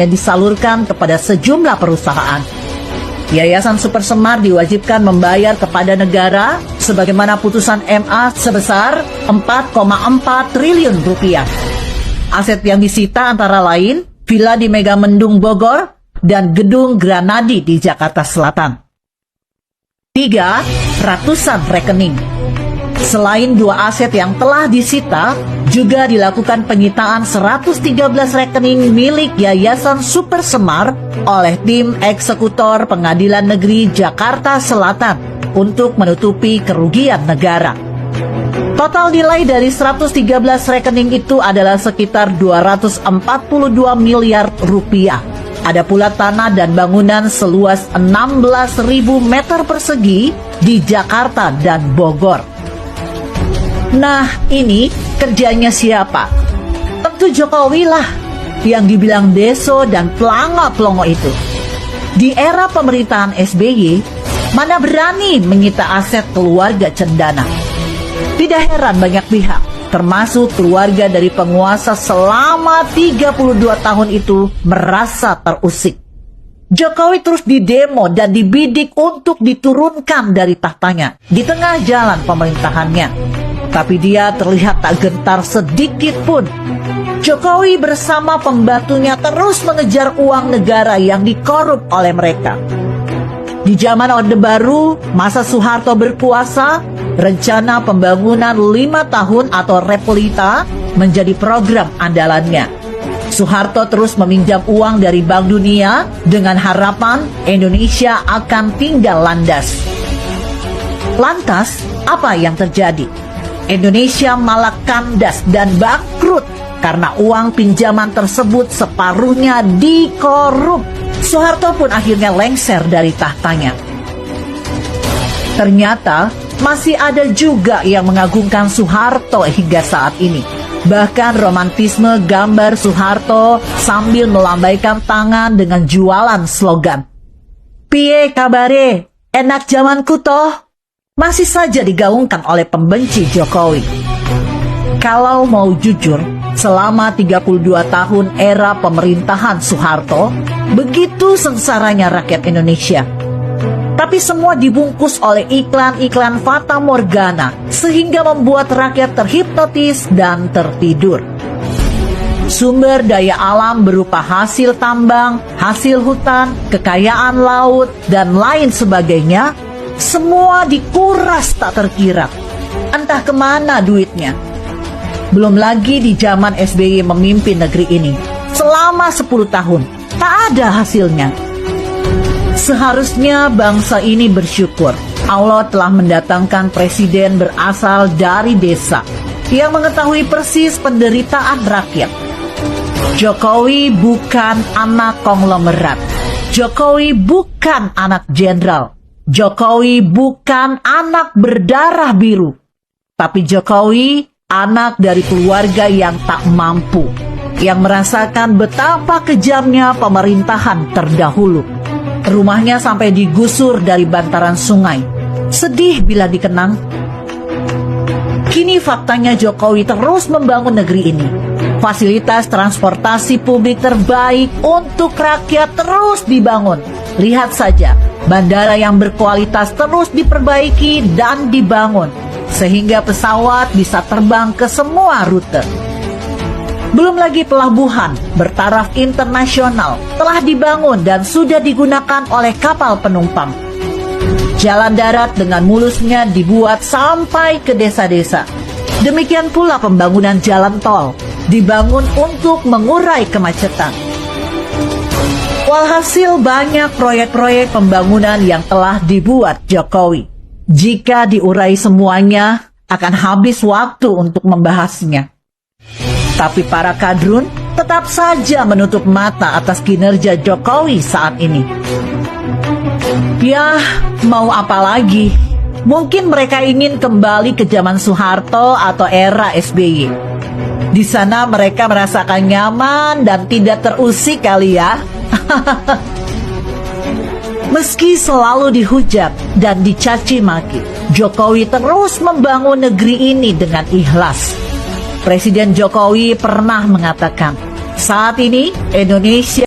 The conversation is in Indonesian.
hanya disalurkan kepada sejumlah perusahaan. Yayasan Super Semar diwajibkan membayar kepada negara sebagaimana putusan MA sebesar 4,4 triliun rupiah. Aset yang disita antara lain villa di Megamendung Bogor dan gedung Granadi di Jakarta Selatan. 3. Ratusan rekening. Selain dua aset yang telah disita, juga dilakukan penyitaan 113 rekening milik Yayasan Super Semar oleh tim eksekutor Pengadilan Negeri Jakarta Selatan untuk menutupi kerugian negara. Total nilai dari 113 rekening itu adalah sekitar 242 miliar rupiah. Ada pula tanah dan bangunan seluas 16.000 meter persegi di Jakarta dan Bogor. Nah, ini kerjanya siapa? Tentu Jokowi lah, yang dibilang deso dan pelanga-pelongo itu. Di era pemerintahan SBY, mana berani menyita aset keluarga cendana. Tidak heran banyak pihak, termasuk keluarga dari penguasa selama 32 tahun itu, merasa terusik. Jokowi terus didemo dan dibidik untuk diturunkan dari tahtanya di tengah jalan pemerintahannya. Tapi dia terlihat tak gentar sedikit pun. Jokowi bersama pembantunya terus mengejar uang negara yang dikorup oleh mereka. Di zaman Orde Baru, masa Soeharto berkuasa, rencana pembangunan 5 tahun atau Repolita menjadi program andalannya. Soeharto terus meminjam uang dari Bank Dunia dengan harapan Indonesia akan tinggal landas. Lantas, apa yang terjadi? Indonesia malah kandas dan bangkrut karena uang pinjaman tersebut separuhnya dikorup. Soeharto pun akhirnya lengser dari tahtanya. Ternyata masih ada juga yang mengagungkan Soeharto hingga saat ini. Bahkan romantisme gambar Soeharto sambil melambaikan tangan dengan jualan slogan "Piye kabare, enak zamanku toh?" masih saja digaungkan oleh pembenci Jokowi. Kalau mau jujur, selama 32 tahun era pemerintahan Soeharto, begitu sengsaranya rakyat Indonesia. Tapi semua dibungkus oleh iklan-iklan Fata Morgana, sehingga membuat rakyat terhipnotis dan tertidur. Sumber daya alam berupa hasil tambang, hasil hutan, kekayaan laut, dan lain sebagainya, semua dikuras tak terkira. Entah kemana duitnya. Belum lagi di zaman SBY memimpin negeri ini selama 10 tahun, tak ada hasilnya. Seharusnya bangsa ini bersyukur Allah telah mendatangkan presiden berasal dari desa yang mengetahui persis penderitaan rakyat. Jokowi bukan anak konglomerat. Jokowi bukan anak jenderal. Jokowi bukan anak berdarah biru, tapi Jokowi anak dari keluarga yang tak mampu, yang merasakan betapa kejamnya pemerintahan terdahulu. Rumahnya sampai digusur dari bantaran sungai. Sedih bila dikenang. Kini faktanya Jokowi terus membangun negeri ini. Fasilitas transportasi publik terbaik untuk rakyat terus dibangun. Lihat saja, bandara yang berkualitas terus diperbaiki dan dibangun, sehingga pesawat bisa terbang ke semua rute. Belum lagi pelabuhan bertaraf internasional telah dibangun dan sudah digunakan oleh kapal penumpang. Jalan darat dengan mulusnya dibuat sampai ke desa-desa. Demikian pula pembangunan jalan tol dibangun untuk mengurai kemacetan. Walhasil banyak proyek-proyek pembangunan yang telah dibuat Jokowi. Jika diurai semuanya, akan habis waktu untuk membahasnya. Tapi para kadrun tetap saja menutup mata atas kinerja Jokowi saat ini. Ya, mau apa lagi? Mungkin mereka ingin kembali ke zaman Soeharto atau era SBY. Di sana mereka merasakan nyaman dan tidak terusik kali ya. Meski selalu dihujat dan dicaci maki, Jokowi terus membangun negeri ini dengan ikhlas. Presiden Jokowi pernah mengatakan, saat ini Indonesia